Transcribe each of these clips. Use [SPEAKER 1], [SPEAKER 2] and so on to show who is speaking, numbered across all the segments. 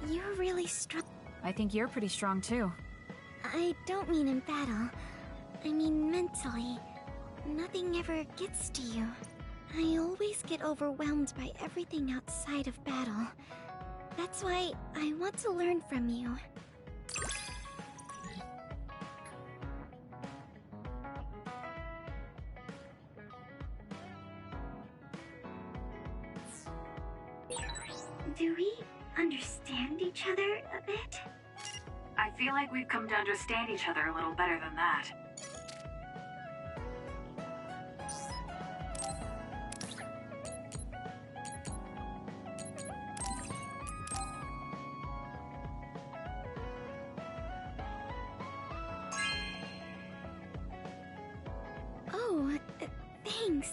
[SPEAKER 1] You're really strong.
[SPEAKER 2] I think you're pretty strong too.
[SPEAKER 1] I don't mean in battle. I mean mentally. Nothing ever gets to you. I always get overwhelmed by everything outside of battle. That's why I want to learn from you. Do we understand each other a bit?
[SPEAKER 2] I feel like we've come to understand each other a little better than that.
[SPEAKER 1] Oh, thanks.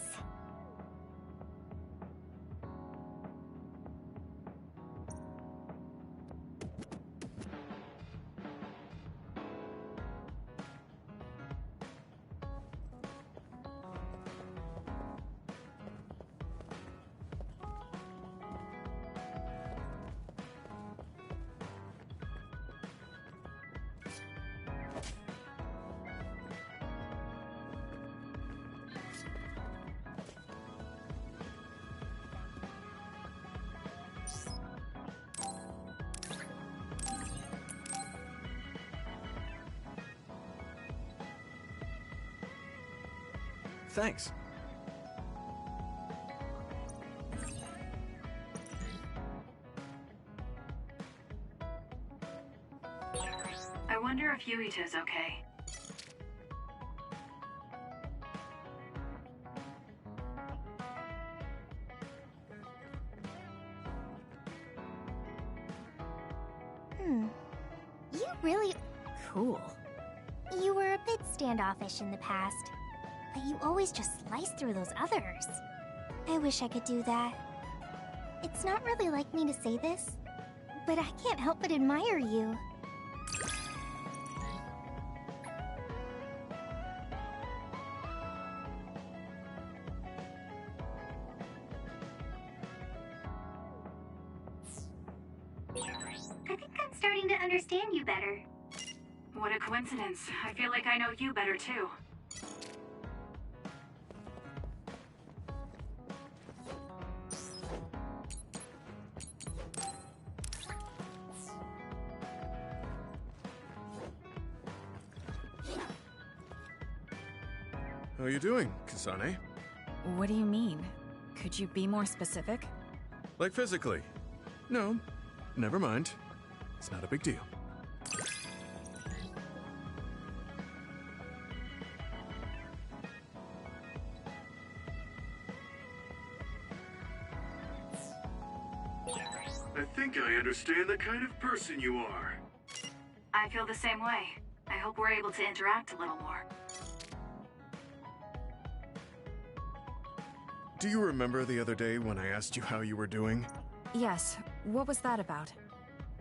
[SPEAKER 3] Thanks.
[SPEAKER 2] I wonder if Yuita's okay.
[SPEAKER 1] You really...
[SPEAKER 2] Cool.
[SPEAKER 1] You were a bit standoffish in the past, but you always just slice through those others. I wish I could do that. It's not really like me to say this, but I can't help but admire you. I think I'm starting to understand you better.
[SPEAKER 2] What a coincidence. I feel like I know you better too.
[SPEAKER 3] How you doing, Kasane?
[SPEAKER 2] What do you mean? Could you be more specific?
[SPEAKER 3] Like physically? No, never mind. It's not a big deal.
[SPEAKER 4] I think I understand the kind of person you are.
[SPEAKER 2] I feel the same way. I hope we're able to interact a little more.
[SPEAKER 3] Do you remember the other day when I asked you how you were doing?
[SPEAKER 2] Yes, what was that about?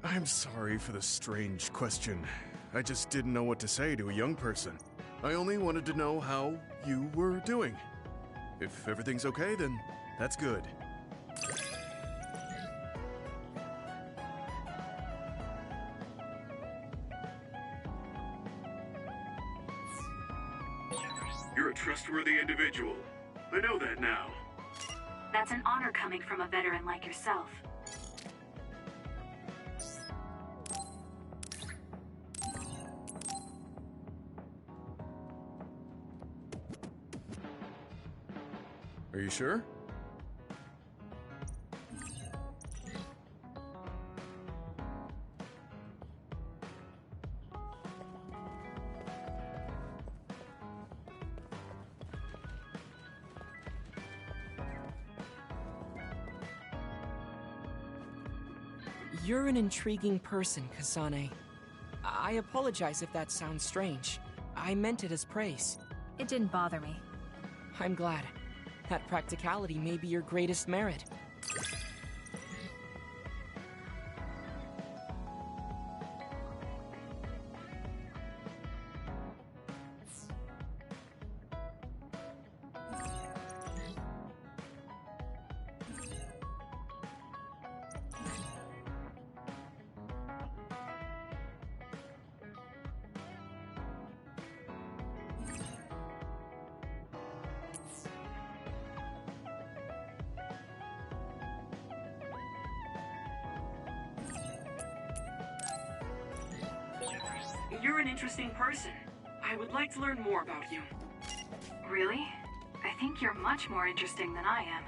[SPEAKER 3] I'm sorry for the strange question. I just didn't know what to say to a young person. I only wanted to know how you were doing. If everything's okay, then that's good.
[SPEAKER 4] You're a trustworthy individual. I know that now.
[SPEAKER 2] That's an honor coming from a veteran like yourself.
[SPEAKER 3] Are you sure?
[SPEAKER 5] You're an intriguing person, Kasane. I apologize if that sounds strange. I meant it as praise.
[SPEAKER 2] It didn't bother me.
[SPEAKER 5] I'm glad. That practicality may be your greatest merit. You're an interesting person. I would like to learn more about you.
[SPEAKER 2] Really? I think you're much more interesting than I am.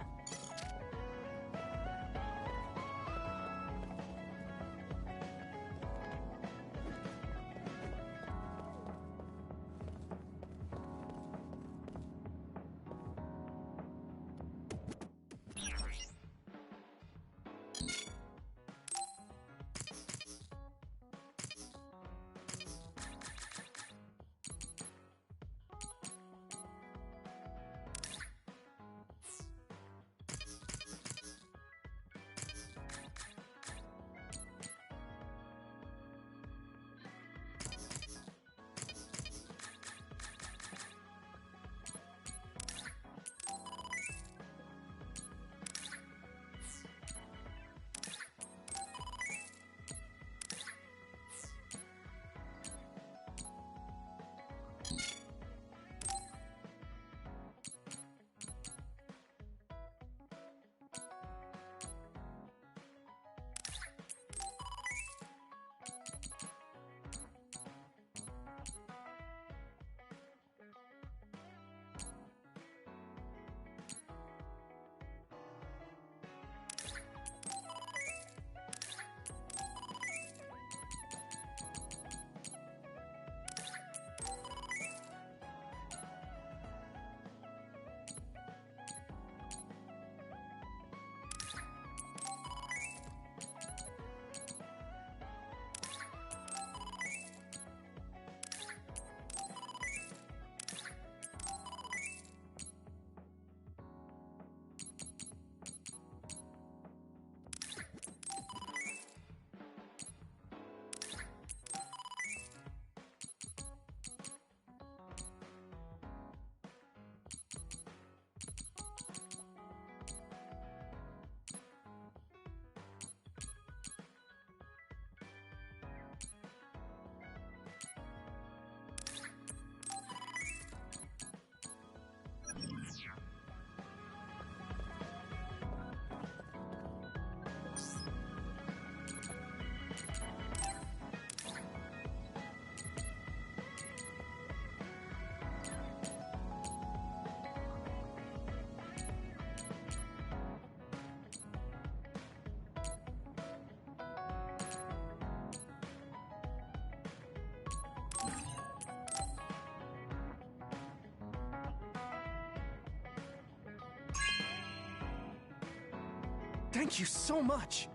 [SPEAKER 5] Thank you so much!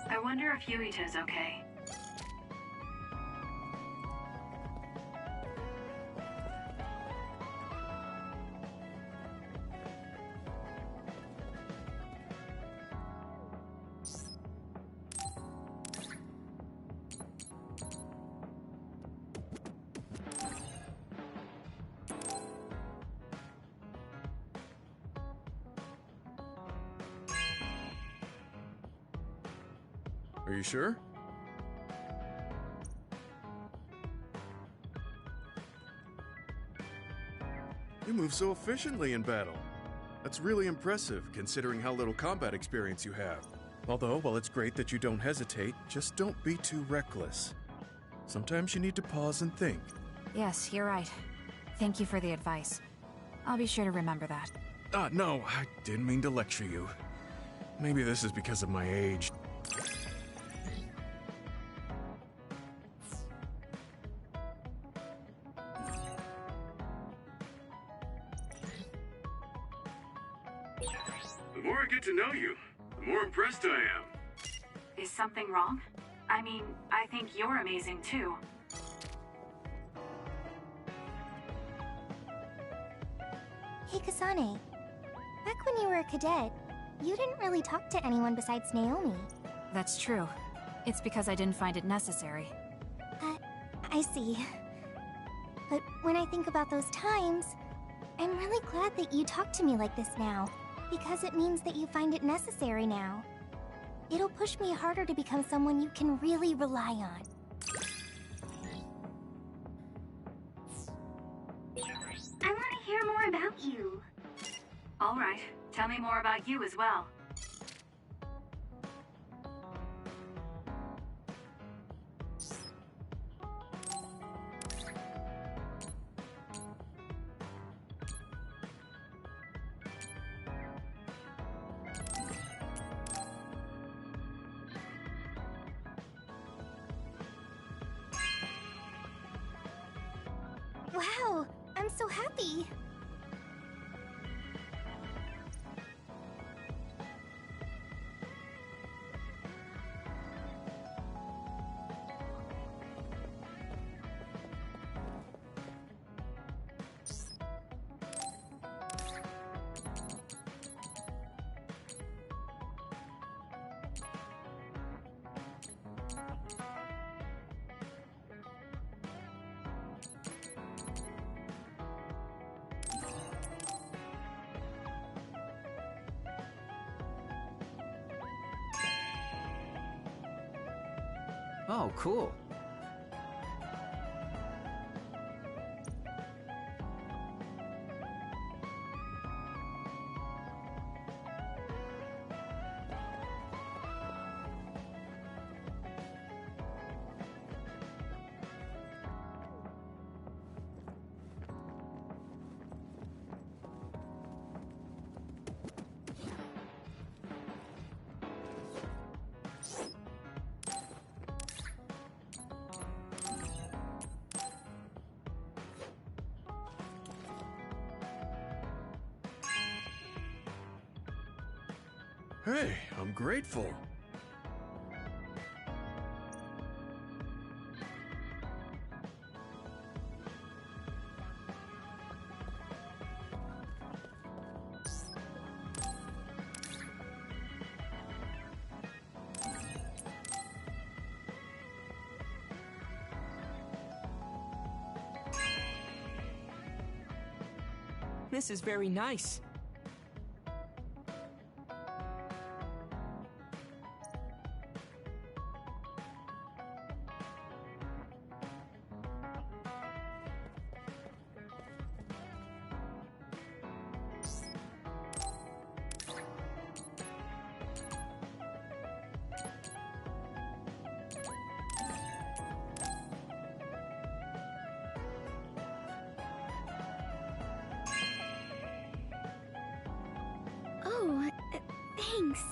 [SPEAKER 2] I wonder if Yuito's okay.
[SPEAKER 3] Are you sure? You move so efficiently in battle. That's really impressive, considering how little combat experience you have. Although, while it's great that you don't hesitate, just don't be too reckless. Sometimes you need to pause and think.
[SPEAKER 6] Yes, you're right. Thank you for the advice. I'll be sure to remember that.
[SPEAKER 3] No, I didn't mean to lecture you. Maybe this is because of my age.
[SPEAKER 4] The more I get to know you, the more impressed I am.
[SPEAKER 2] Is something wrong? I mean, I think you're amazing too.
[SPEAKER 1] Hey, Kasane. Back when you were a cadet, you didn't really talk to anyone besides Naomi.
[SPEAKER 6] That's true. It's because I didn't find it necessary.
[SPEAKER 1] I see. But when I think about those times, I'm really glad that you talk to me like this now, because it means that you find it necessary now. It'll push me harder to become someone you can really rely on.
[SPEAKER 2] All right. Tell me more about you as well.
[SPEAKER 1] Wow, I'm so happy.
[SPEAKER 7] Oh, cool.
[SPEAKER 3] Hey, I'm grateful.
[SPEAKER 5] This is very nice.
[SPEAKER 1] Oh, thanks.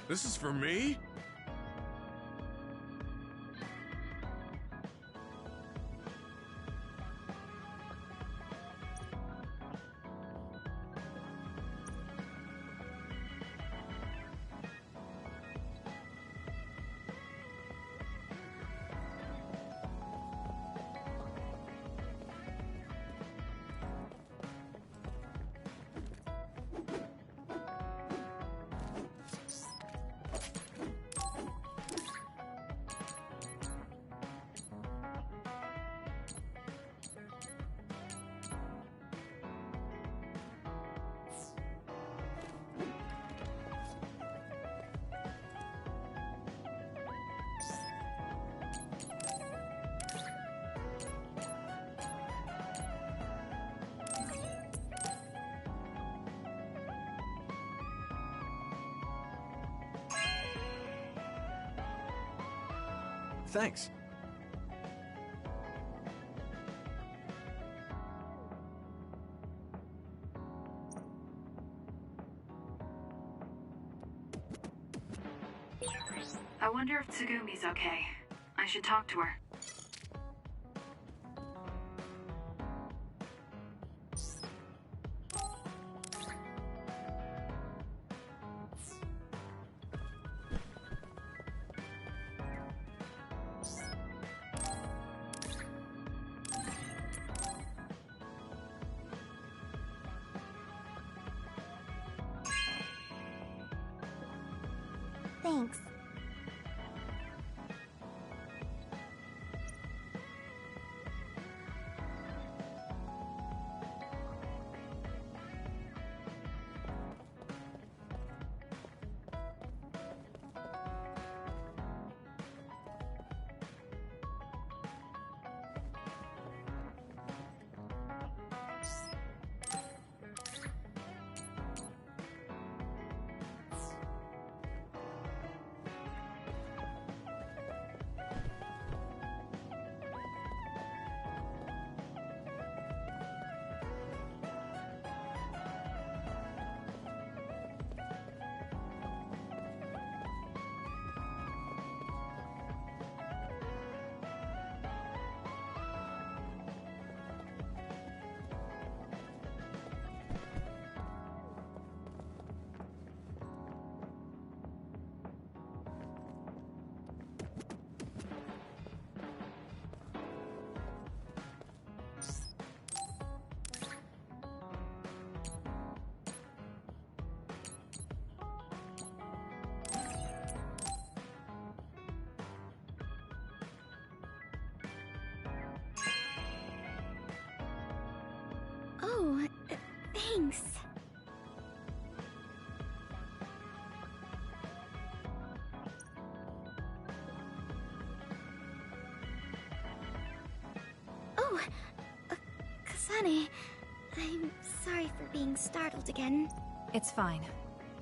[SPEAKER 3] This is for me?
[SPEAKER 7] Thanks.
[SPEAKER 2] I wonder if Tsugumi's okay. I should talk to her.
[SPEAKER 1] Oh, thanks. Oh, Kasane, I'm sorry for being startled again.
[SPEAKER 6] It's fine.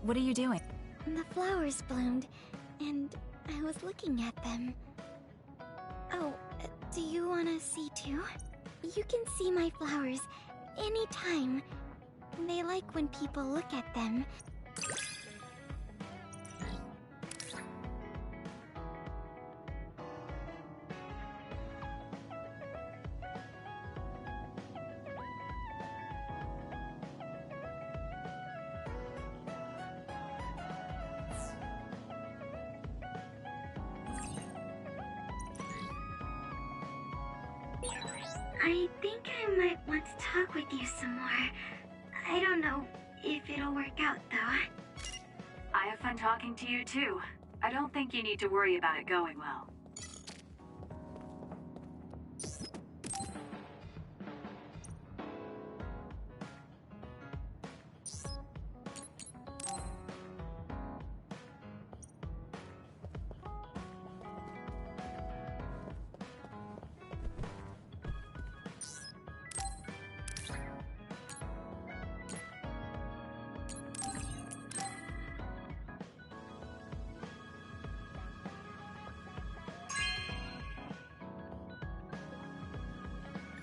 [SPEAKER 6] What are you doing?
[SPEAKER 1] The flowers bloomed, and I was looking at them. Oh, do you want to see too? You can see my flowers anytime. They like when people look at them. I think I might want to talk with you some more. I don't know if it'll work out, though.
[SPEAKER 2] I have fun talking to you too. I don't think you need to worry about it going well.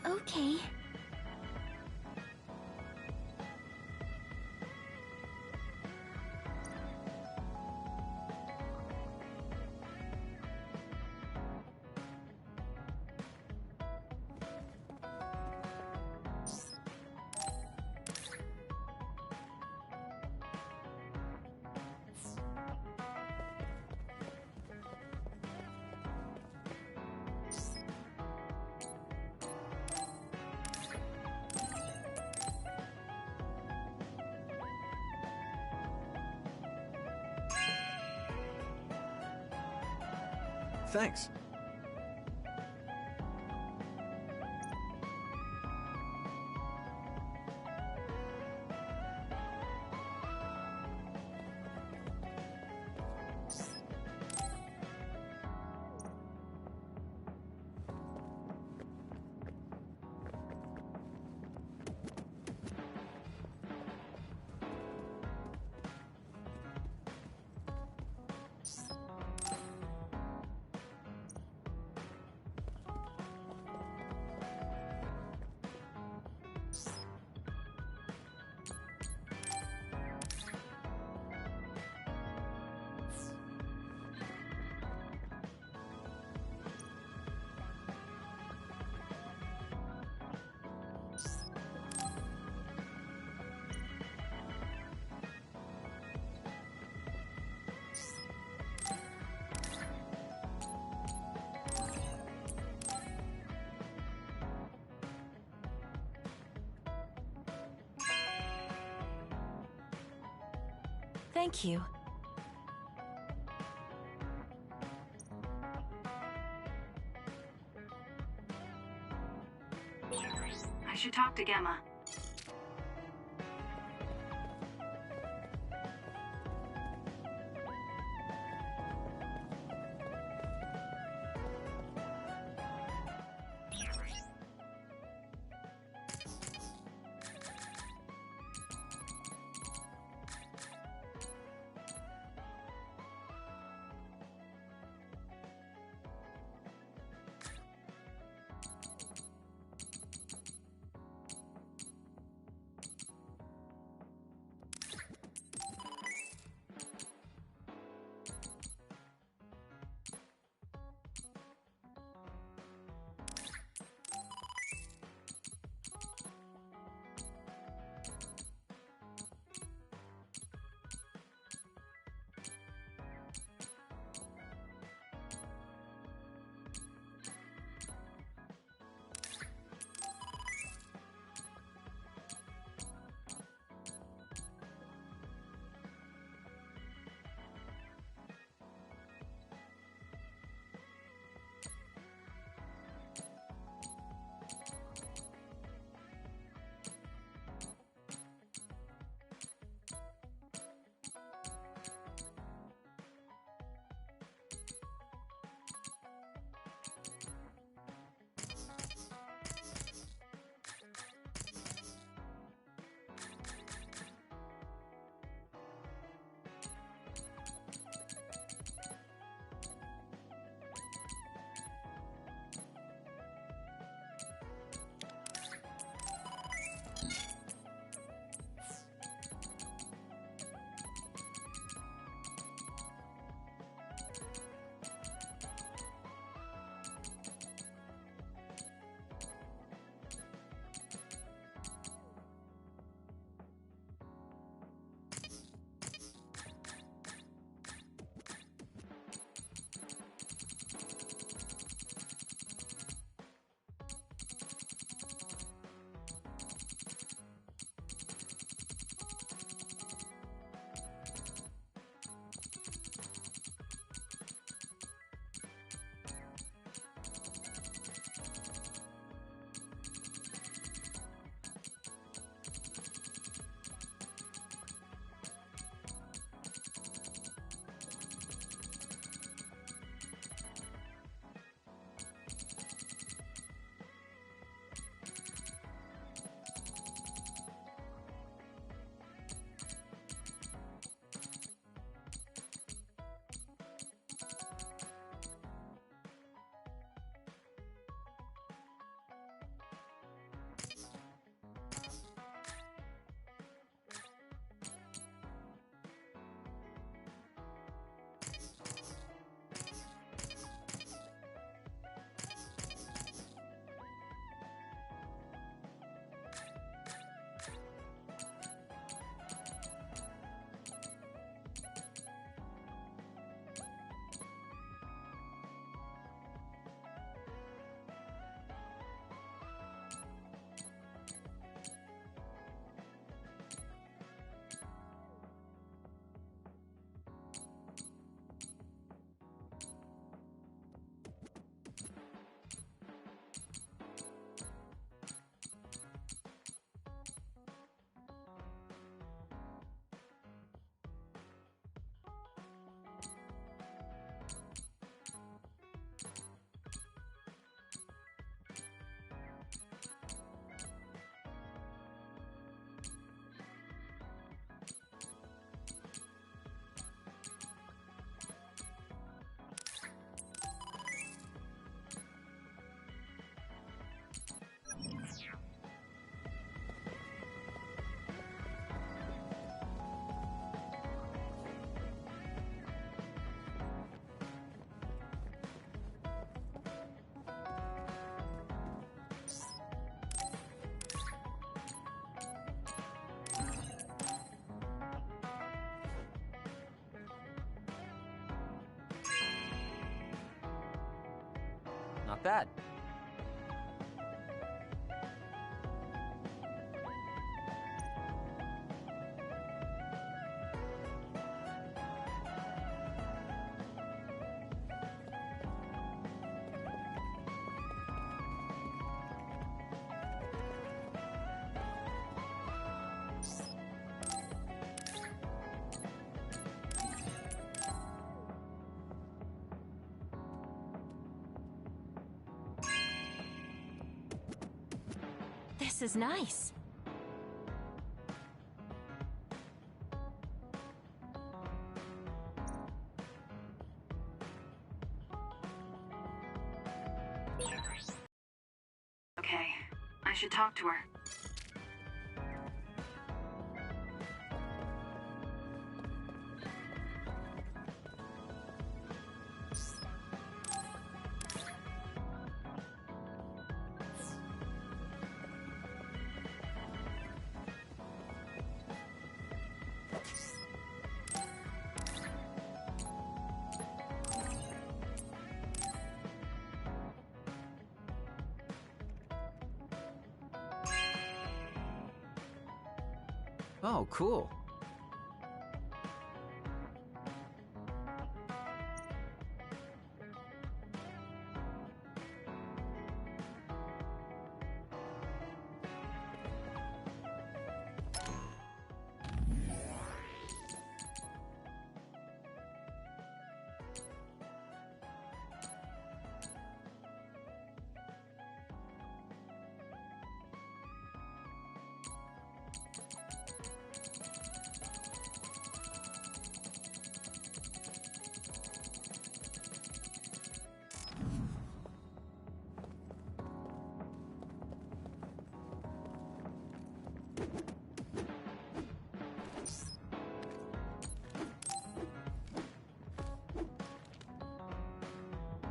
[SPEAKER 1] Okay.
[SPEAKER 7] Thanks.
[SPEAKER 6] Thank you.
[SPEAKER 2] I should talk to Gemma.
[SPEAKER 7] bad.
[SPEAKER 8] This is nice.
[SPEAKER 2] Okay, I should talk to her.
[SPEAKER 7] Oh, cool.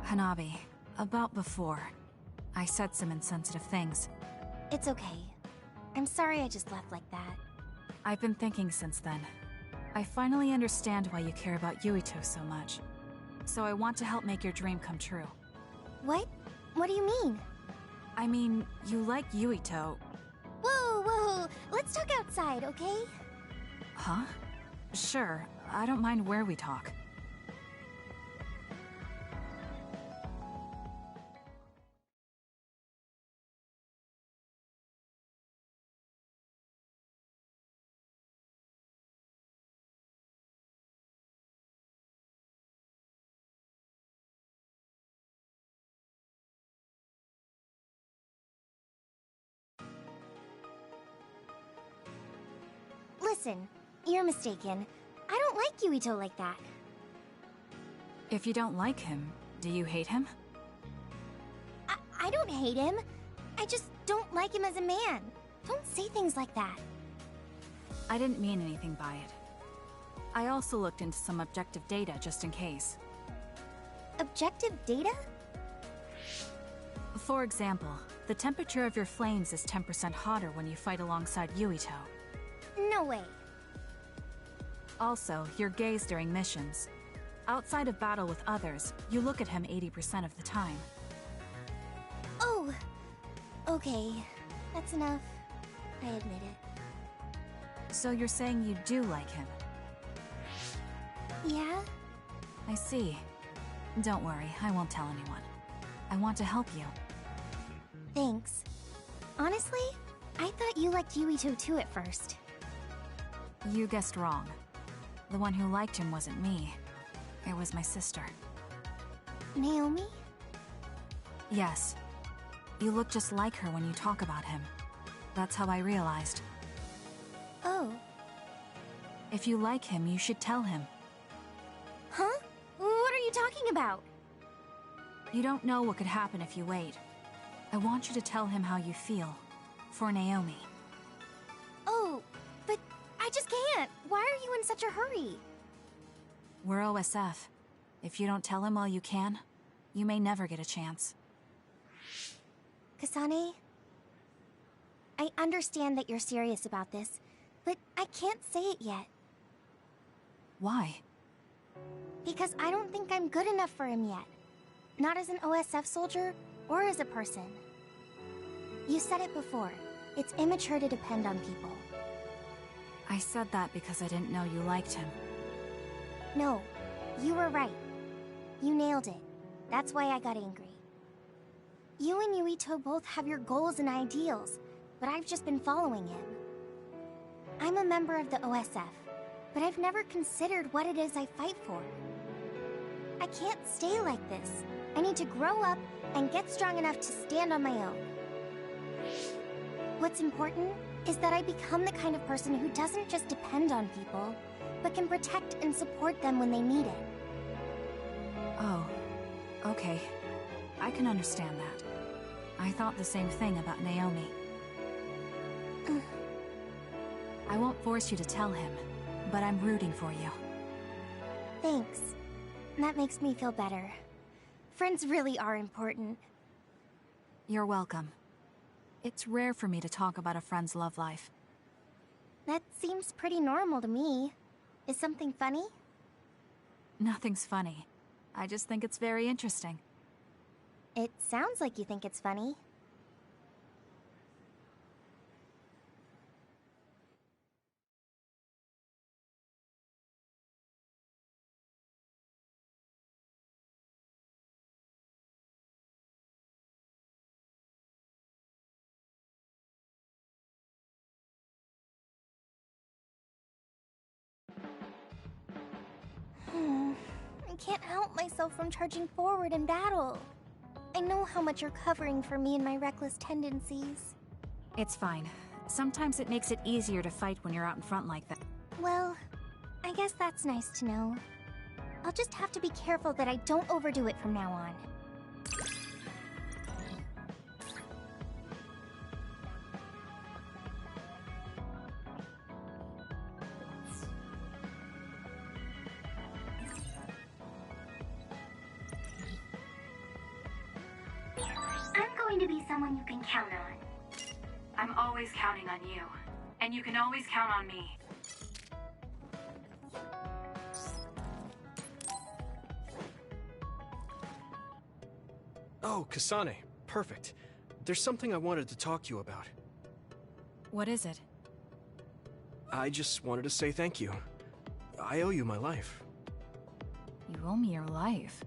[SPEAKER 6] Hanabi, about before, I said some insensitive things.
[SPEAKER 1] It's okay. I'm sorry I just left like that.
[SPEAKER 6] I've been thinking since then. I finally understand why you care about Yuito so much. So I want to help make your dream come true.
[SPEAKER 1] What? What do you mean?
[SPEAKER 6] I mean, you like Yuito.
[SPEAKER 1] Whoa, whoa! Let's talk outside, okay?
[SPEAKER 6] Huh? Sure, I don't mind where we talk.
[SPEAKER 1] Listen, you're mistaken. I don't like Yuito like that.
[SPEAKER 6] If you don't like him, do you hate him?
[SPEAKER 1] I don't hate him. I just don't like him as a man. Don't say things like that.
[SPEAKER 6] I didn't mean anything by it. I also looked into some objective data just in case.
[SPEAKER 1] Objective data?
[SPEAKER 6] For example, the temperature of your flames is 10% hotter when you fight alongside Yuito.
[SPEAKER 1] No way.
[SPEAKER 6] Also, your gaze during missions. Outside of battle with others, you look at him 80% of the time.
[SPEAKER 1] Oh, okay. That's enough. I admit it.
[SPEAKER 6] So you're saying you do like him?
[SPEAKER 1] Yeah?
[SPEAKER 6] I see. Don't worry, I won't tell anyone. I want to help you.
[SPEAKER 1] Thanks. Honestly, I thought you liked Yuito too at first.
[SPEAKER 6] You guessed wrong. The one who liked him wasn't me. It was my sister.
[SPEAKER 1] Naomi?
[SPEAKER 6] Yes. You look just like her when you talk about him. That's how I realized.
[SPEAKER 1] Oh.
[SPEAKER 6] If you like him, you should tell him.
[SPEAKER 1] Huh? What are you talking about?
[SPEAKER 6] You don't know what could happen if you wait. I want you to tell him how you feel. For Naomi.
[SPEAKER 1] Oh, but I just can't. Why are you in such a hurry?
[SPEAKER 6] We're OSF. If you don't tell him while you can, you may never get a chance.
[SPEAKER 1] Kasane, I understand that you're serious about this, but I can't say it yet.
[SPEAKER 6] Why?
[SPEAKER 1] Because I don't think I'm good enough for him yet. Not as an OSF soldier, or as a person. You said it before. It's immature to depend on people.
[SPEAKER 6] I said that because I didn't know you liked him.
[SPEAKER 1] No, you were right. You nailed it. That's why I got angry. You and Yuito both have your goals and ideals, but I've just been following him. I'm a member of the OSF, but I've never considered what it is I fight for. I can't stay like this. I need to grow up and get strong enough to stand on my own. What's important is that I become the kind of person who doesn't just depend on people, but can protect and support them when they need it.
[SPEAKER 6] Oh, okay. I can understand that. I thought the same thing about Naomi. I won't force you to tell him, but I'm rooting for you.
[SPEAKER 1] Thanks. That makes me feel better. Friends really are important.
[SPEAKER 6] You're welcome. It's rare for me to talk about a friend's love life.
[SPEAKER 1] That seems pretty normal to me. Is something funny?
[SPEAKER 6] Nothing's funny. I just think it's very interesting.
[SPEAKER 1] It sounds like you think it's funny. I can't help myself from charging forward in battle. I know how much you're covering for me and my reckless tendencies.
[SPEAKER 6] It's fine. Sometimes it makes it easier to fight when you're out in front like that.
[SPEAKER 1] Well, I guess that's nice to know. I'll just have to be careful that I don't overdo it from now on. I'm going to be someone you can count on.
[SPEAKER 2] I'm always counting on you. And you can always count on me.
[SPEAKER 5] Oh, Kasane. Perfect. There's something I wanted to talk to you about.
[SPEAKER 6] What is it?
[SPEAKER 5] I just wanted to say thank you. I owe you my life.
[SPEAKER 6] You owe me your life.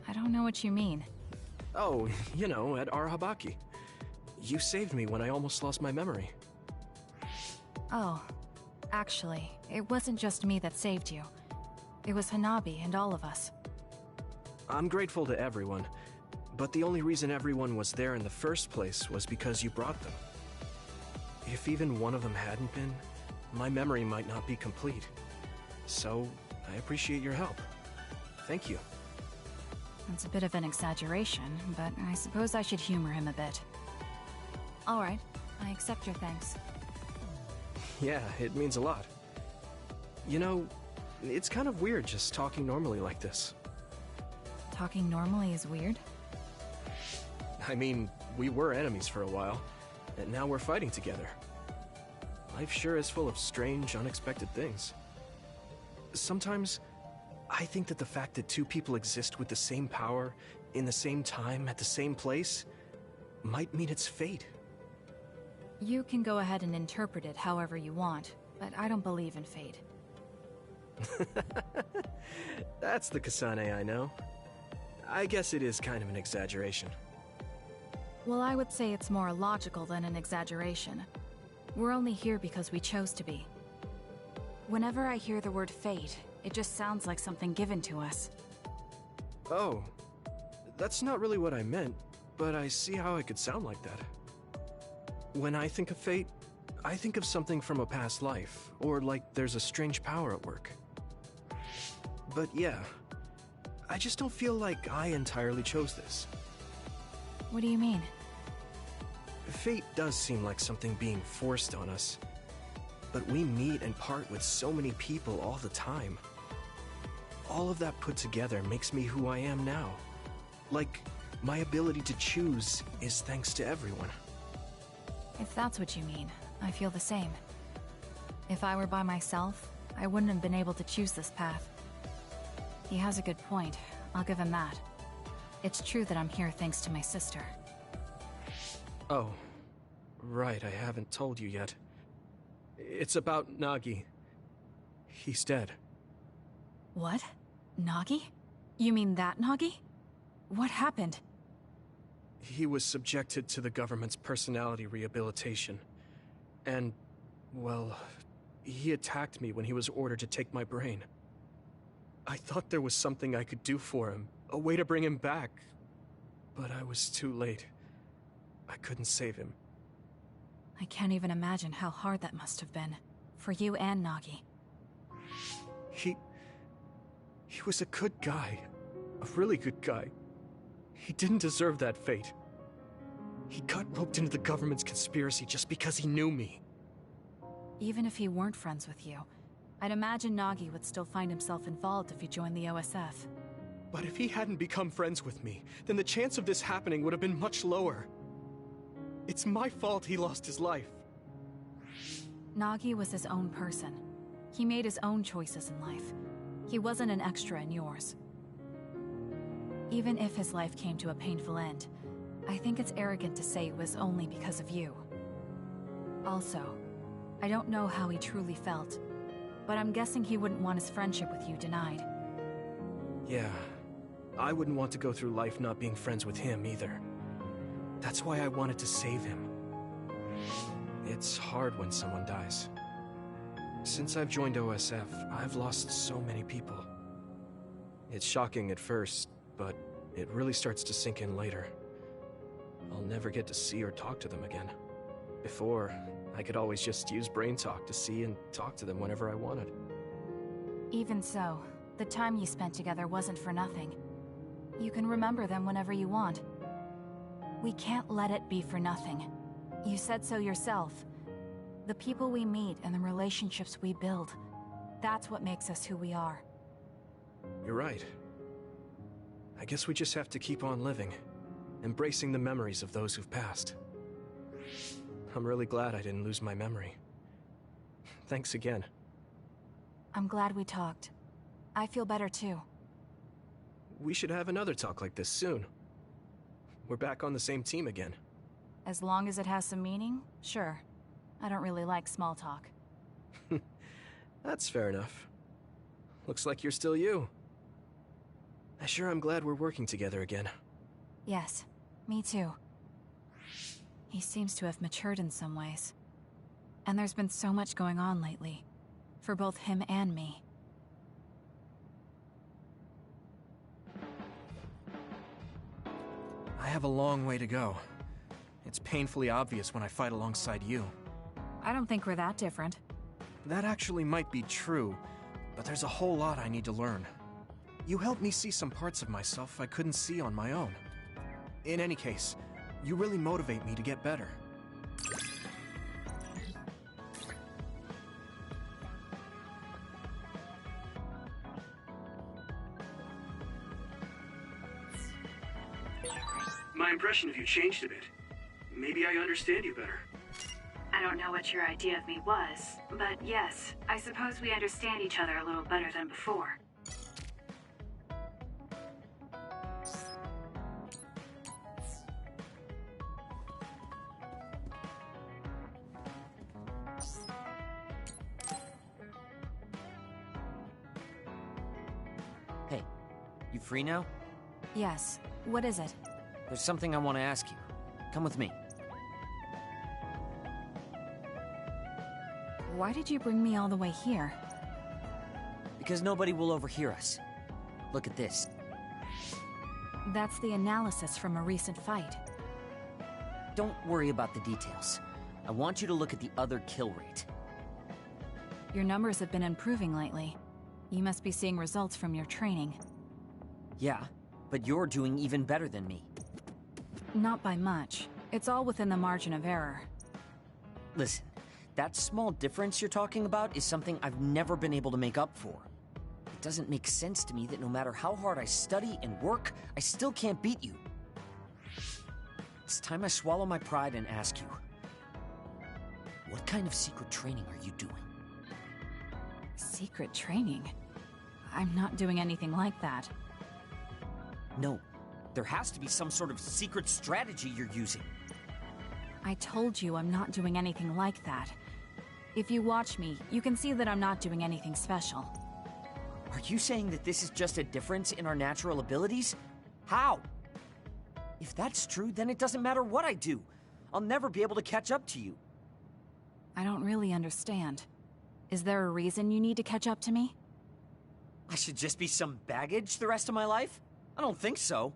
[SPEAKER 6] I don't know what you mean.
[SPEAKER 5] Oh, you know, at Arahabaki. You saved me when I almost lost my memory.
[SPEAKER 6] Oh, actually, it wasn't just me that saved you. It was Hanabi and all of us.
[SPEAKER 5] I'm grateful to everyone, but the only reason everyone was there in the first place was because you brought them. If even one of them hadn't been, my memory might not be complete. So, I appreciate your help. Thank you.
[SPEAKER 6] It's a bit of an exaggeration, but I suppose I should humor him a bit. Alright, I accept your thanks.
[SPEAKER 5] Yeah, it means a lot. You know, it's kind of weird just talking normally like this.
[SPEAKER 6] Talking normally is weird?
[SPEAKER 5] I mean, we were enemies for a while, and now we're fighting together. Life sure is full of strange, unexpected things. Sometimes, I think that the fact that two people exist with the same power, in the same time, at the same place, might mean it's fate.
[SPEAKER 6] You can go ahead and interpret it however you want, but I don't believe in fate.
[SPEAKER 5] That's the Kasane I know. I guess it is kind of an exaggeration.
[SPEAKER 6] Well, I would say it's more logical than an exaggeration. We're only here because we chose to be. Whenever I hear the word fate, it just sounds like something given to us.
[SPEAKER 5] Oh, that's not really what I meant, but I see how it could sound like that. When I think of fate, I think of something from a past life, or like there's a strange power at work. But yeah, I just don't feel like I entirely chose this.
[SPEAKER 6] What do you mean?
[SPEAKER 5] Fate does seem like something being forced on us. But we meet and part with so many people all the time. All of that put together makes me who I am now. Like, my ability to choose is thanks to everyone.
[SPEAKER 6] If that's what you mean, I feel the same. If I were by myself, I wouldn't have been able to choose this path. He has a good point, I'll give him that. It's true that I'm here thanks to my sister.
[SPEAKER 5] Oh, right, I haven't told you yet. It's about Nagi. He's dead.
[SPEAKER 6] What? Nagi? You mean that Nagi? What happened?
[SPEAKER 5] He was subjected to the government's personality rehabilitation. And, well, he attacked me when he was ordered to take my brain. I thought there was something I could do for him, a way to bring him back. But I was too late. I couldn't save him.
[SPEAKER 6] I can't even imagine how hard that must have been. For you and Nagi.
[SPEAKER 5] He was a good guy. A really good guy. He didn't deserve that fate. He got roped into the government's conspiracy just because he knew me.
[SPEAKER 6] Even if he weren't friends with you, I'd imagine Nagi would still find himself involved if he joined the OSF.
[SPEAKER 5] But if he hadn't become friends with me, then the chance of this happening would have been much lower. It's my fault he lost his life.
[SPEAKER 6] Nagi was his own person. He made his own choices in life. He wasn't an extra in yours. Even if his life came to a painful end, I think it's arrogant to say it was only because of you. Also, I don't know how he truly felt, but I'm guessing he wouldn't want his friendship with you denied.
[SPEAKER 5] Yeah, I wouldn't want to go through life not being friends with him either. That's why I wanted to save him. It's hard when someone dies. Since I've joined OSF, I've lost so many people. It's shocking at first, but it really starts to sink in later. I'll never get to see or talk to them again. Before, I could always just use brain talk to see and talk to them whenever I wanted.
[SPEAKER 6] Even so, the time you spent together wasn't for nothing. You can remember them whenever you want. We can't let it be for nothing. You said so yourself. The people we meet and the relationships we build, that's what makes us who we are.
[SPEAKER 5] You're right. I guess we just have to keep on living, embracing the memories of those who've passed. I'm really glad I didn't lose my memory. Thanks again.
[SPEAKER 6] I'm glad we talked. I feel better too.
[SPEAKER 5] We should have another talk like this soon. We're back on the same team again.
[SPEAKER 6] As long as it has some meaning, sure. I don't really like small talk.
[SPEAKER 5] That's fair enough. Looks like you're still you. I sure am glad we're working together again.
[SPEAKER 6] Yes, me too. He seems to have matured in some ways. And there's been so much going on lately. For both him and me.
[SPEAKER 5] I have a long way to go. It's painfully obvious when I fight alongside you.
[SPEAKER 6] I don't think we're that different.
[SPEAKER 5] That actually might be true, but there's a whole lot I need to learn. You helped me see some parts of myself I couldn't see on my own. In any case, you really motivate me to get better.
[SPEAKER 4] My impression of you changed a bit. Maybe I understand you better.
[SPEAKER 2] I don't know what your idea of me was, but yes, I suppose we understand each other a little better than before.
[SPEAKER 7] Hey, you free now?
[SPEAKER 6] Yes. What is it?
[SPEAKER 7] There's something I want to ask you. Come with me.
[SPEAKER 6] Why did you bring me all the way here?
[SPEAKER 7] Because nobody will overhear us. Look at this.
[SPEAKER 6] That's the analysis from a recent fight.
[SPEAKER 7] Don't worry about the details. I want you to look at the other kill rate.
[SPEAKER 6] Your numbers have been improving lately. You must be seeing results from your training.
[SPEAKER 7] Yeah, but you're doing even better than me.
[SPEAKER 6] Not by much. It's all within the margin of error.
[SPEAKER 7] Listen, that small difference you're talking about is something I've never been able to make up for. It doesn't make sense to me that no matter how hard I study and work, I still can't beat you. It's time I swallow my pride and ask you, what kind of secret training are you doing?
[SPEAKER 6] Secret training? I'm not doing anything like that.
[SPEAKER 7] No, There has to be some sort of secret strategy you're using.
[SPEAKER 6] I told you I'm not doing anything like that. If you watch me, you can see that I'm not doing anything special.
[SPEAKER 7] Are you saying that this is just a difference in our natural abilities? How? If that's true, then it doesn't matter what I do. I'll never be able to catch up to you.
[SPEAKER 6] I don't really understand. Is there a reason you need to catch up to me?
[SPEAKER 7] I should just be some baggage the rest of my life? I don't think so.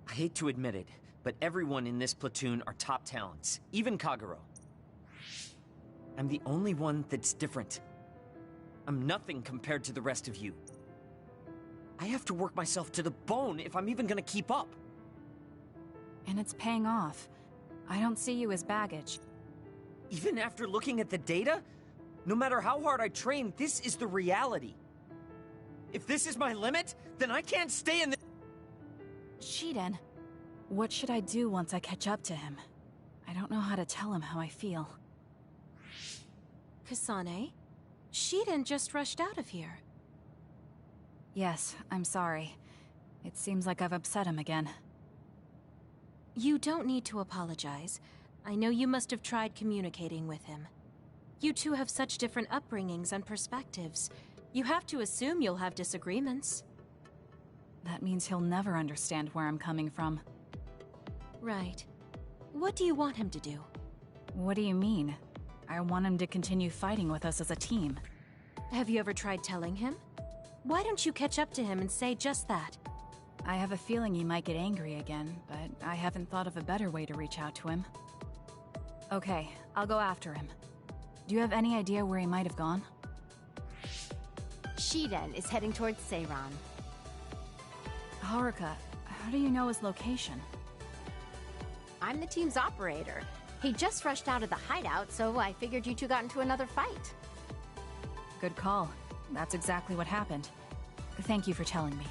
[SPEAKER 7] I hate to admit it, but everyone in this platoon are top talents, even Kagero. I'm the only one that's different. I'm nothing compared to the rest of you. I have to work myself to the bone if I'm even gonna keep up.
[SPEAKER 6] And it's paying off. I don't see you as baggage.
[SPEAKER 7] Even after looking at the data? No matter how hard I train, this is the reality. If this is my limit, then I can't stay in the—
[SPEAKER 6] Shiden, what should I do once I catch up to him? I don't know how to tell him how I feel.
[SPEAKER 8] Kasane, Shiden just rushed out of here.
[SPEAKER 6] Yes, I'm sorry. It seems like I've upset him again.
[SPEAKER 8] You don't need to apologize. I know you must have tried communicating with him. You two have such different upbringings and perspectives. You have to assume you'll have disagreements.
[SPEAKER 6] That means he'll never understand where I'm coming from.
[SPEAKER 8] Right. What do you want him to do?
[SPEAKER 6] What do you mean? I want him to continue fighting with us as a team.
[SPEAKER 8] Have you ever tried telling him? Why don't you catch up to him and say just that?
[SPEAKER 6] I have a feeling he might get angry again, but I haven't thought of a better way to reach out to him. Okay, I'll go after him. Do you have any idea where he might have gone?
[SPEAKER 9] Shiden is heading towards Seiran.
[SPEAKER 6] Haruka, how do you know his location?
[SPEAKER 9] I'm the team's operator. He just rushed out of the hideout, so I figured you two got into another fight.
[SPEAKER 6] Good call. That's exactly what happened. Thank you for telling me.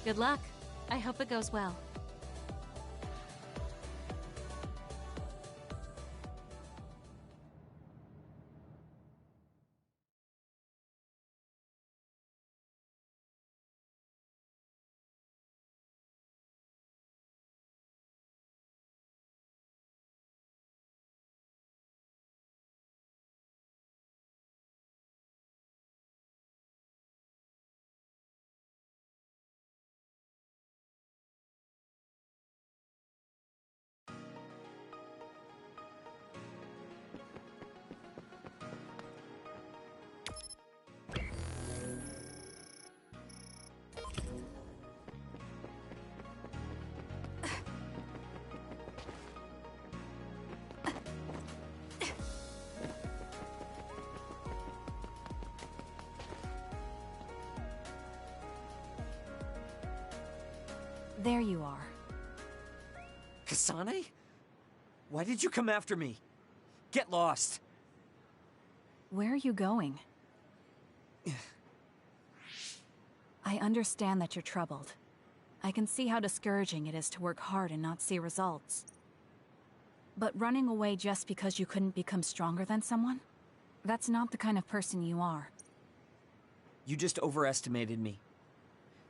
[SPEAKER 8] Good luck. I hope it goes well.
[SPEAKER 6] There you are.
[SPEAKER 7] Kasane? Why did you come after me? Get lost.
[SPEAKER 6] Where are you going? I understand that you're troubled. I can see how discouraging it is to work hard and not see results. But running away just because you couldn't become stronger than someone? That's not the kind of person you are.
[SPEAKER 7] You just overestimated me.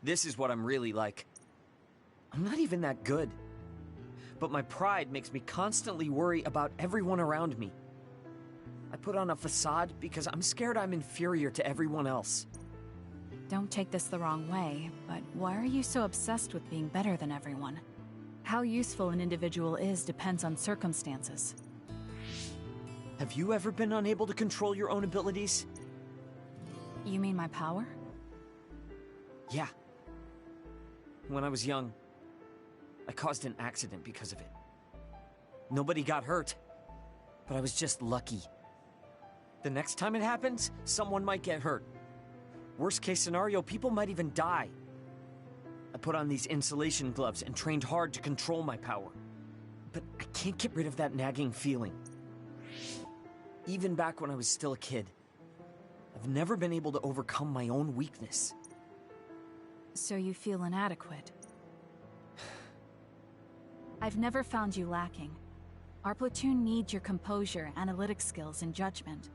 [SPEAKER 7] This is what I'm really like. I'm not even that good. But my pride makes me constantly worry about everyone around me. I put on a facade because I'm scared I'm inferior to everyone else.
[SPEAKER 6] Don't take this the wrong way, but why are you so obsessed with being better than everyone? How useful an individual is depends on circumstances.
[SPEAKER 7] Have you ever been unable to control your own abilities?
[SPEAKER 6] You mean my power?
[SPEAKER 7] Yeah. When I was young, I caused an accident because of it. Nobody got hurt, but I was just lucky. The next time it happens, someone might get hurt. Worst case scenario, people might even die. I put on these insulation gloves and trained hard to control my power. But I can't get rid of that nagging feeling. Even back when I was still a kid, I've never been able to overcome my own weakness.
[SPEAKER 6] So you feel inadequate. I've never found you lacking. Our platoon needs your composure, analytic skills, and judgment.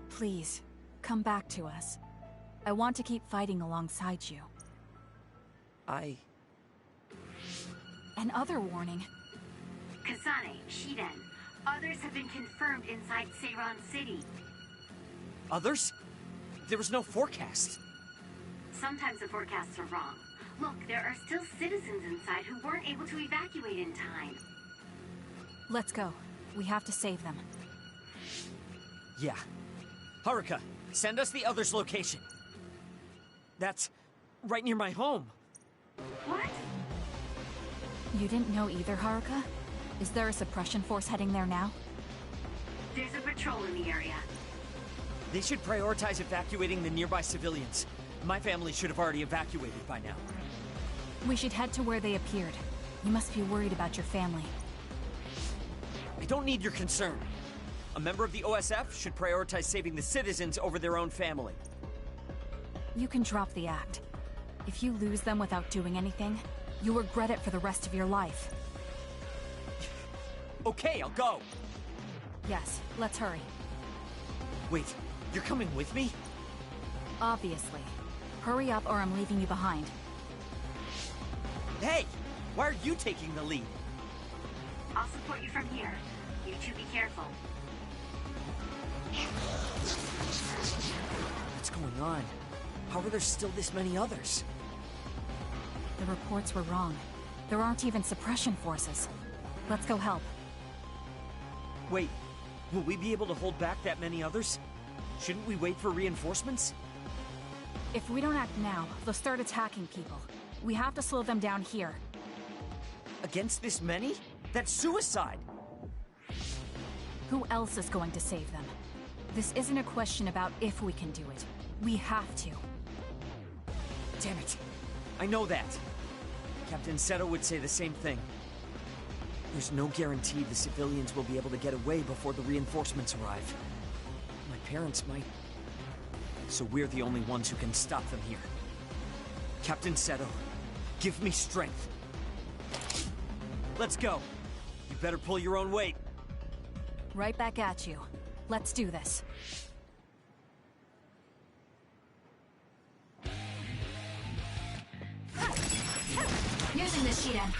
[SPEAKER 6] Please, come back to us. I want to keep fighting alongside you.
[SPEAKER 7] I
[SPEAKER 6] Another warning.
[SPEAKER 2] Kasane, Shiden, others have been confirmed inside Seiran City.
[SPEAKER 7] Others? There was no forecast.
[SPEAKER 2] Sometimes the forecasts are wrong. Look, there are still citizens inside who weren't able to evacuate in time.
[SPEAKER 6] Let's go. We have to save them.
[SPEAKER 7] Yeah. Haruka, send us the others' location. That's right near my home.
[SPEAKER 2] What?
[SPEAKER 6] You didn't know either, Haruka? Is there a suppression force heading there now?
[SPEAKER 2] There's a patrol in the area.
[SPEAKER 7] They should prioritize evacuating the nearby civilians. My family should have already evacuated by now.
[SPEAKER 6] We should head to where they appeared. You must be worried about your family.
[SPEAKER 7] I don't need your concern. A member of the OSF should prioritize saving the citizens over their own family.
[SPEAKER 6] You can drop the act. If you lose them without doing anything, you'll regret it for the rest of your life.
[SPEAKER 7] Okay, I'll go.
[SPEAKER 6] Yes, let's hurry.
[SPEAKER 7] Wait, you're coming with me?
[SPEAKER 6] Obviously. Hurry up or I'm leaving you behind.
[SPEAKER 7] Hey, why are you taking the lead?
[SPEAKER 2] I'll support you from here. You two be careful.
[SPEAKER 7] What's going on? How are there still this many others?
[SPEAKER 6] The reports were wrong. There aren't even suppression forces. Let's go help.
[SPEAKER 7] Wait, will we be able to hold back that many others? Shouldn't we wait for reinforcements?
[SPEAKER 6] If we don't act now, they'll start attacking people. We have to slow them down here.
[SPEAKER 7] Against this many? That's suicide!
[SPEAKER 6] Who else is going to save them? This isn't a question about if we can do it. We have to.
[SPEAKER 7] Damn it. I know that. Captain Seto would say the same thing. There's no guarantee the civilians will be able to get away before the reinforcements arrive. My parents might. So we're the only ones who can stop them here. Captain Seto, give me strength. Let's go. You better pull your own weight.
[SPEAKER 6] Right back at you. Let's do this.
[SPEAKER 1] Using the Shiden.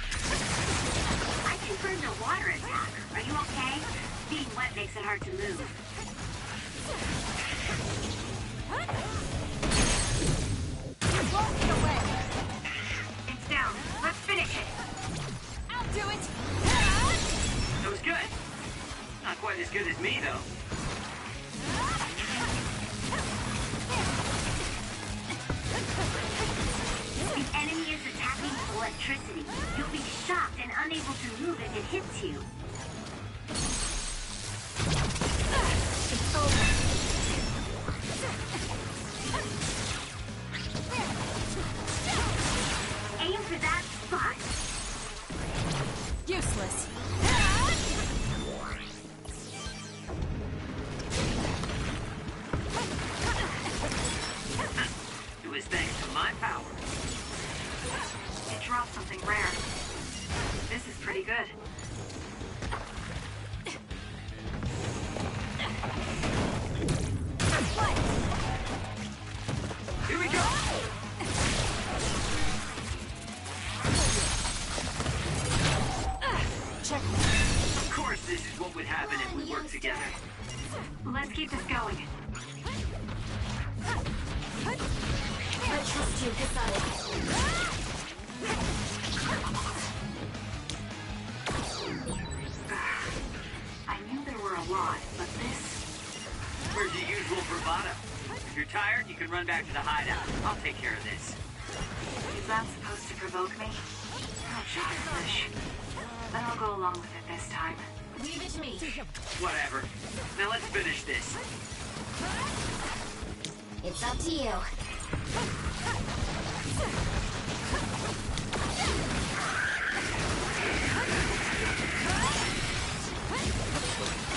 [SPEAKER 2] I confirmed a water attack. Are you okay? Being wet makes it hard to move.
[SPEAKER 1] Block it away.
[SPEAKER 2] It's down. Let's finish it.
[SPEAKER 1] I'll do it.
[SPEAKER 10] That was good. Not quite as good as me, though.
[SPEAKER 2] The enemy is attacking with electricity. You'll be shocked and unable to move if it hits you.
[SPEAKER 1] It's over.
[SPEAKER 2] Aim for that spot.
[SPEAKER 6] Useless.
[SPEAKER 10] It was thanks to my power.
[SPEAKER 2] It dropped something rare. This is pretty good.
[SPEAKER 10] Here we go!
[SPEAKER 6] Check.
[SPEAKER 10] Of course, this is what would happen if we worked together.
[SPEAKER 2] Let's keep this going.
[SPEAKER 1] I trust you, Kasane.
[SPEAKER 2] I knew there were a lot, but this...
[SPEAKER 10] Where's the usual bravado? If you're tired, you can run back to the hideout. I'll take care of this.
[SPEAKER 2] Is that supposed to provoke me? I'll shake a fish. But I'll go along with it this time.
[SPEAKER 1] Leave it to me.
[SPEAKER 10] Whatever. Now let's finish this.
[SPEAKER 1] It's up to you.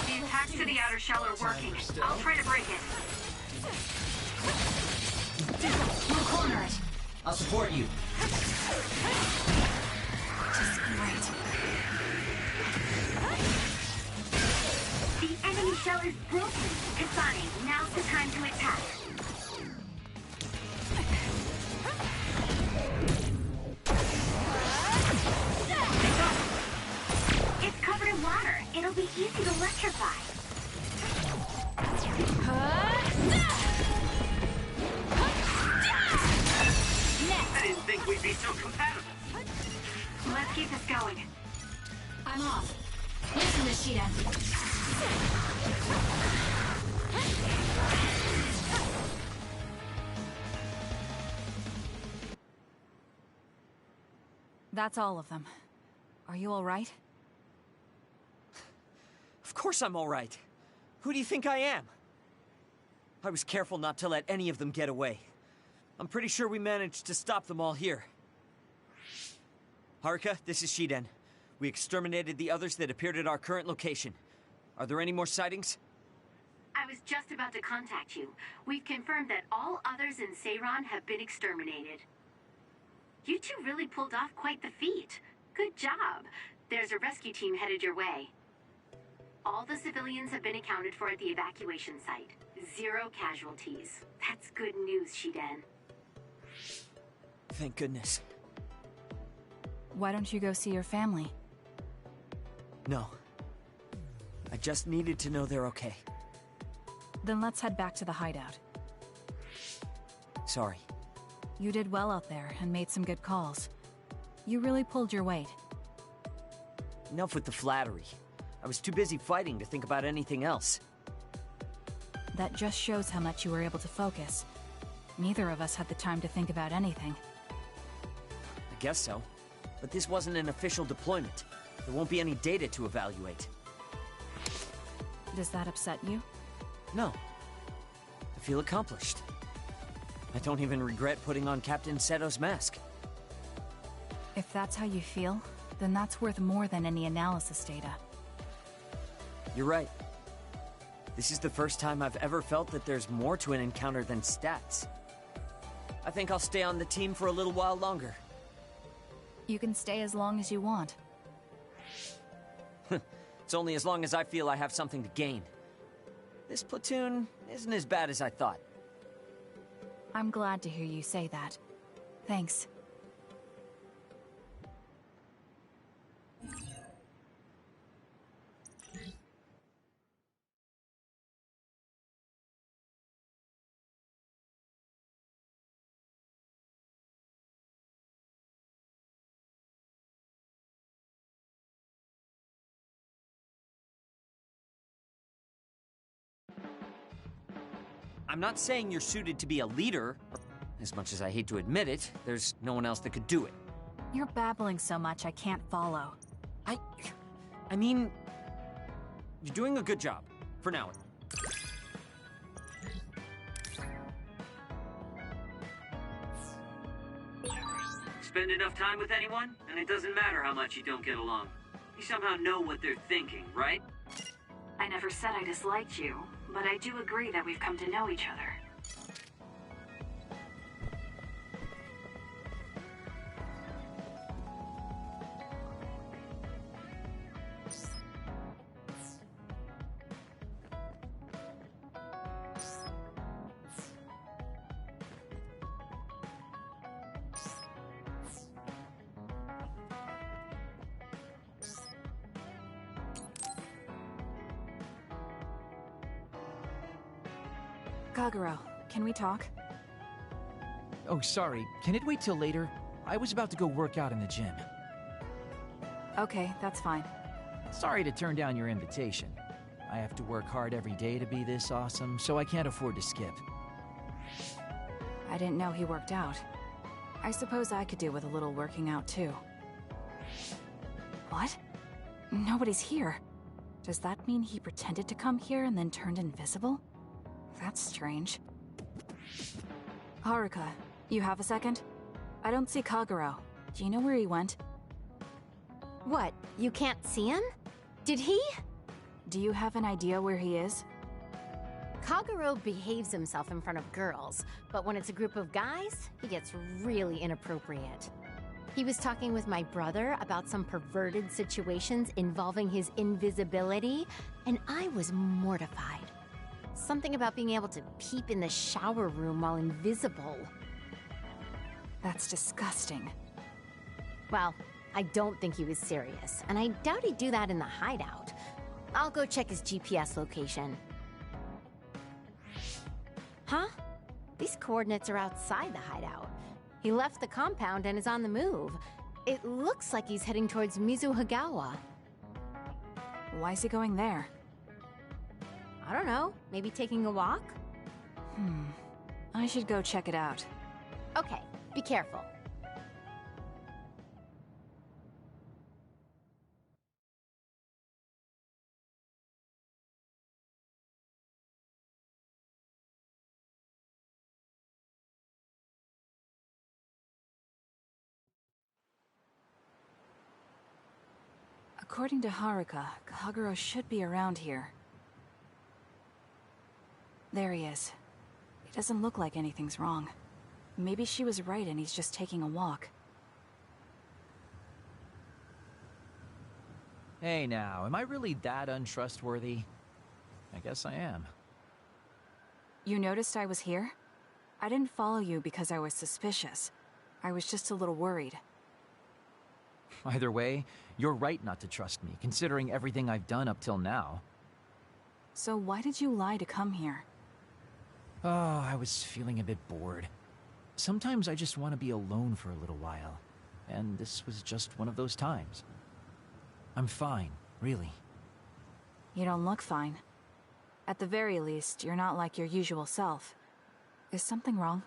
[SPEAKER 2] The attacks to the outer shell are working. I'll try to break it.
[SPEAKER 1] You corner it.
[SPEAKER 7] I'll support you.
[SPEAKER 6] Just great.
[SPEAKER 2] The enemy shell is broken. Kasane, now's the time to attack. It'll be easy to electrify.
[SPEAKER 10] I didn't think we'd be so compatible.
[SPEAKER 2] Let's keep this going.
[SPEAKER 6] I'm off. Listen, Nishida. That's all of them. Are you all right?
[SPEAKER 7] Of course I'm all right. Who do you think I am? I was careful not to let any of them get away. I'm pretty sure we managed to stop them all here. Haruka, this is Shiden. We exterminated the others that appeared at our current location. Are there any more sightings?
[SPEAKER 2] I was just about to contact you. We've confirmed that all others in Seiran have been exterminated. You two really pulled off quite the feat. Good job. There's a rescue team headed your way. All the civilians have been accounted for at the evacuation site. 0 casualties. That's good news, Shiden.
[SPEAKER 7] Thank goodness.
[SPEAKER 6] Why don't you go see your family?
[SPEAKER 7] No. I just needed to know they're okay.
[SPEAKER 6] Then let's head back to the hideout.
[SPEAKER 7] Sorry.
[SPEAKER 6] You did well out there and made some good calls. You really pulled your weight.
[SPEAKER 7] Enough with the flattery. I was too busy fighting to think about anything else.
[SPEAKER 6] That just shows how much you were able to focus. Neither of us had the time to think about anything.
[SPEAKER 7] I guess so. But this wasn't an official deployment. There won't be any data to evaluate.
[SPEAKER 6] Does that upset you?
[SPEAKER 7] No. I feel accomplished. I don't even regret putting on Captain Seto's mask.
[SPEAKER 6] If that's how you feel, then that's worth more than any analysis data.
[SPEAKER 7] You're right. This is the first time I've ever felt that there's more to an encounter than stats. I think I'll stay on the team for a little while longer.
[SPEAKER 6] You can stay as long as you want.
[SPEAKER 7] It's only as long as I feel I have something to gain. This platoon isn't as bad as I thought.
[SPEAKER 6] I'm glad to hear you say that. Thanks.
[SPEAKER 7] I'm not saying you're suited to be a leader. As much as I hate to admit it, there's no one else that could do it.
[SPEAKER 6] You're babbling so much I can't follow.
[SPEAKER 7] I mean, you're doing a good job, for now.
[SPEAKER 10] Spend enough time with anyone, and it doesn't matter how much you don't get along. You somehow know what they're thinking, right?
[SPEAKER 2] I never said I disliked you, but I do agree that we've come to know each other.
[SPEAKER 6] Kagero, can we talk?
[SPEAKER 11] Oh, sorry. Can it wait till later? I was about to go work out in the gym.
[SPEAKER 6] Okay, that's fine.
[SPEAKER 11] Sorry to turn down your invitation. I have to work hard every day to be this awesome, so I can't afford to skip.
[SPEAKER 6] I didn't know he worked out. I suppose I could do with a little working out, too. What? Nobody's here. Does that mean he pretended to come here and then turned invisible? That's strange. Haruka, you have a second? I don't see Kagero. Do you know where he went?
[SPEAKER 9] What? You can't see him? Did he?
[SPEAKER 6] Do you have an idea where he is?
[SPEAKER 9] Kagero behaves himself in front of girls, but when it's a group of guys, he gets really inappropriate. He was talking with my brother about some perverted situations involving his invisibility, and I was mortified. Something about being able to peep in the shower room while invisible.
[SPEAKER 6] That's disgusting.
[SPEAKER 9] Well, I don't think he was serious, and I doubt he'd do that in the hideout. I'll go check his GPS location. Huh? These coordinates are outside the hideout. He left the compound and is on the move. It looks like he's heading towards Mizuhagawa.
[SPEAKER 6] Why is he going there?
[SPEAKER 9] I don't know. Maybe taking a walk?
[SPEAKER 6] I should go check it out.
[SPEAKER 9] Okay, be careful.
[SPEAKER 6] According to Haruka, Kagero should be around here. There he is. It doesn't look like anything's wrong. Maybe she was right and he's just taking a walk.
[SPEAKER 11] Hey now, am I really that untrustworthy? I guess I am.
[SPEAKER 6] You noticed I was here? I didn't follow you because I was suspicious. I was just a little worried.
[SPEAKER 11] Either way, you're right not to trust me, considering everything I've done up till now.
[SPEAKER 6] So why did you lie to come here?
[SPEAKER 11] Oh, I was feeling a bit bored. Sometimes I just want to be alone for a little while, and this was just one of those times. I'm fine, really.
[SPEAKER 6] You don't look fine. At the very least, you're not like your usual self. Is something wrong?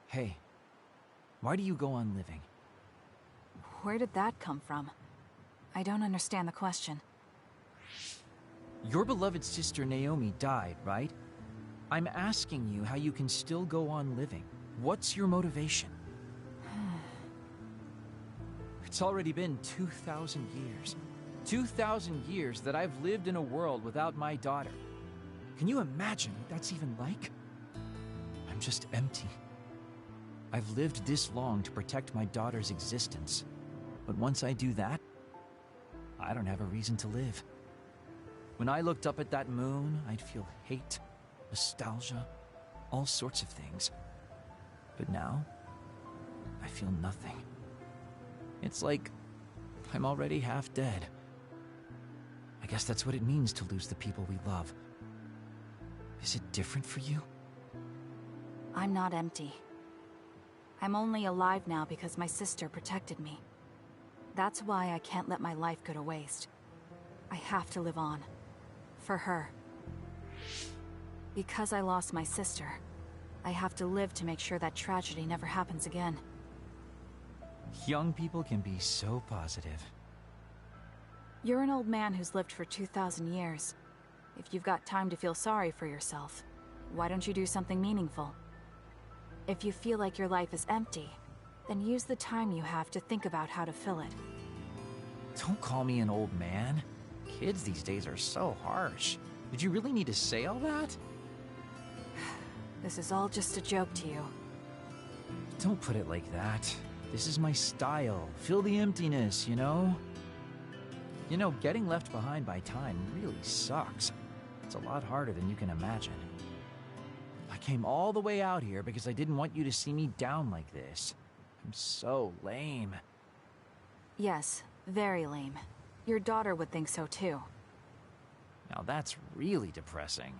[SPEAKER 11] Hey, why do you go on living?
[SPEAKER 6] Where did that come from? I don't understand the question.
[SPEAKER 11] Your beloved sister Naomi died, right? I'm asking you how you can still go on living. What's your motivation? It's already been 2,000 years. 2,000 years that I've lived in a world without my daughter. Can you imagine what that's even like? I'm just empty. I've lived this long to protect my daughter's existence. But once I do that, I don't have a reason to live. When I looked up at that moon, I'd feel hate, nostalgia, all sorts of things. But now, I feel nothing. It's like I'm already half dead. I guess that's what it means to lose the people we love. Is it different for you?
[SPEAKER 6] I'm not empty. I'm only alive now because my sister protected me. That's why I can't let my life go to waste. I have to live on. For her. Because I lost my sister, I have to live to make sure that tragedy never happens again.
[SPEAKER 11] Young people can be so positive.
[SPEAKER 6] You're an old man who's lived for 2,000 years. If you've got time to feel sorry for yourself, why don't you do something meaningful? If you feel like your life is empty, then use the time you have to think about how to fill it.
[SPEAKER 11] Don't call me an old man. Kids these days are so harsh. Did you really need to say all that?
[SPEAKER 6] This is all just a joke to you.
[SPEAKER 11] Don't put it like that. This is my style. Fill the emptiness, you know? You know, getting left behind by time really sucks. It's a lot harder than you can imagine. I came all the way out here because I didn't want you to see me down like this. I'm so lame.
[SPEAKER 6] Yes, very lame. Your daughter would think so too.
[SPEAKER 11] Now that's really depressing.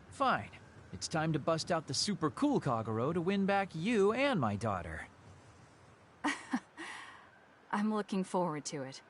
[SPEAKER 11] Fine. It's time to bust out the super cool Kagero to win back you and my daughter.
[SPEAKER 6] I'm looking forward to it.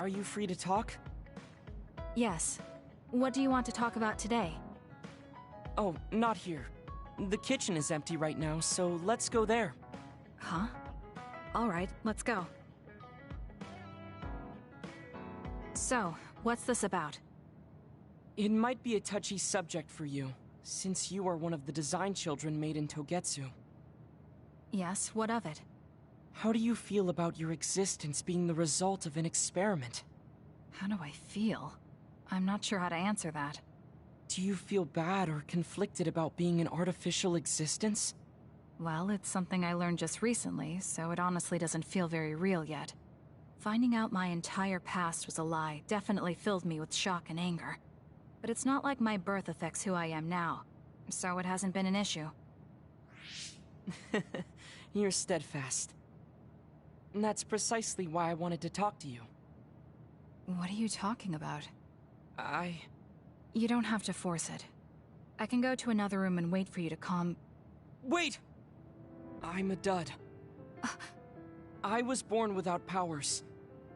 [SPEAKER 12] are you free to talk?
[SPEAKER 6] Yes. What do you want to talk about today?
[SPEAKER 12] Oh, not here. The kitchen is empty right now, so let's go there.
[SPEAKER 6] Huh? Alright, let's go. So, what's this about?
[SPEAKER 12] It might be a touchy subject for you, since you are one of the design children made in Togetsu.
[SPEAKER 6] Yes, what of it?
[SPEAKER 12] How do you feel about your existence being the result of an experiment?
[SPEAKER 6] How do I feel? I'm not sure how to answer that.
[SPEAKER 12] Do you feel bad or conflicted about being an artificial existence?
[SPEAKER 6] Well, it's something I learned just recently, so it honestly doesn't feel very real yet. Finding out my entire past was a lie definitely filled me with shock and anger. But it's not like my birth affects who I am now, so it hasn't been an issue.
[SPEAKER 12] You're steadfast. And that's precisely why I wanted to talk to you.
[SPEAKER 6] What are you talking about?
[SPEAKER 12] You
[SPEAKER 6] don't have to force it. I can go to another room and wait for you to calm...
[SPEAKER 12] Wait! I'm a dud. I was born without powers,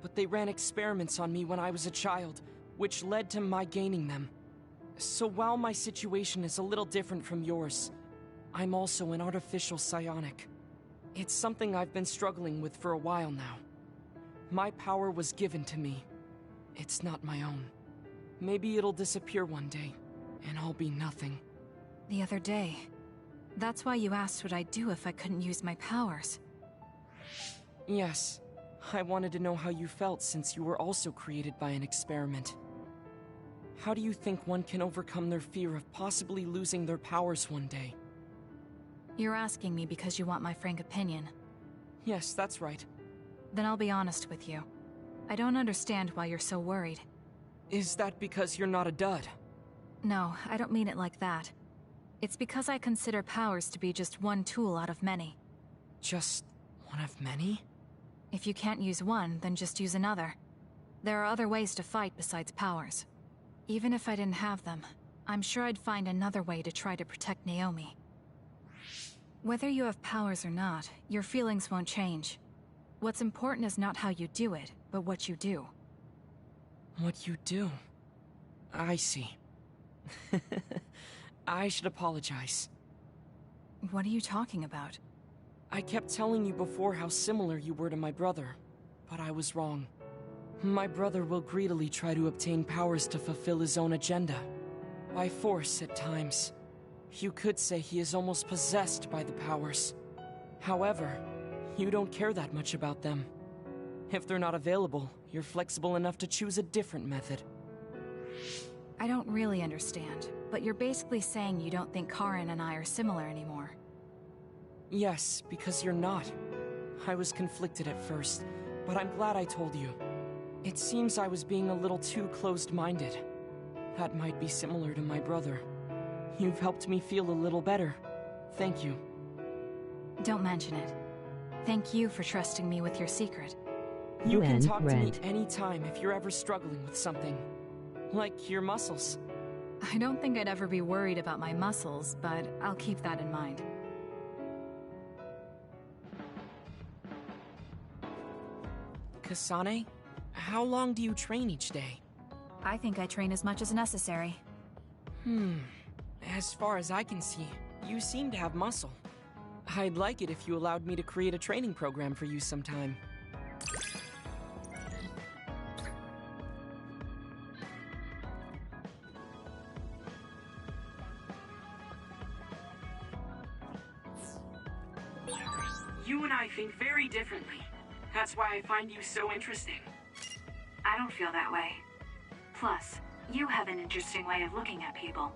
[SPEAKER 12] but they ran experiments on me when I was a child, which led to my gaining them. So while my situation is a little different from yours, I'm also an artificial psionic. It's something I've been struggling with for a while now. My power was given to me. It's not my own. Maybe it'll disappear one day, and I'll be nothing.
[SPEAKER 6] The other day. That's why you asked what I'd do if I couldn't use my powers.
[SPEAKER 12] Yes. I wanted to know how you felt since you were also created by an experiment. How do you think one can overcome their fear of possibly losing their powers one day?
[SPEAKER 6] You're asking me because you want my frank opinion.
[SPEAKER 12] Yes, that's right.
[SPEAKER 6] Then I'll be honest with you. I don't understand why you're so worried.
[SPEAKER 12] Is that because you're not a dud?
[SPEAKER 6] No, I don't mean it like that. It's because I consider powers to be just one tool out of many.
[SPEAKER 12] Just one of many?
[SPEAKER 6] If you can't use one, then just use another. There are other ways to fight besides powers. Even if I didn't have them, I'm sure I'd find another way to try to protect Naomi. Whether you have powers or not, your feelings won't change. What's important is not how you do it, but what you do.
[SPEAKER 12] What you do? I see. I should apologize.
[SPEAKER 6] What are you talking about?
[SPEAKER 12] I kept telling you before how similar you were to my brother, but I was wrong. My brother will greedily try to obtain powers to fulfill his own agenda. By force at times. You could say he is almost possessed by the powers. However, you don't care that much about them. If they're not available, you're flexible enough to choose a different method.
[SPEAKER 6] I don't really understand, but you're basically saying you don't think Karin and I are similar anymore.
[SPEAKER 12] Yes, because you're not. I was conflicted at first, but I'm glad I told you. It seems I was being a little too closed-minded. That might be similar to my brother. You've helped me feel a little better. Thank you.
[SPEAKER 6] Don't mention it. Thank you for trusting me with your secret.
[SPEAKER 12] You can talk to me anytime if you're ever struggling with something. Like your muscles.
[SPEAKER 6] I don't think I'd ever be worried about my muscles, but I'll keep that in mind.
[SPEAKER 12] Kasane, how long do you train each day?
[SPEAKER 6] I think I train as much as necessary.
[SPEAKER 12] As far as I can see, you seem to have muscle. I'd like it if you allowed me to create a training program for you sometime.
[SPEAKER 10] You and I think very differently. That's why I find you so interesting. I don't feel that way. Plus, you have an interesting way of looking at people.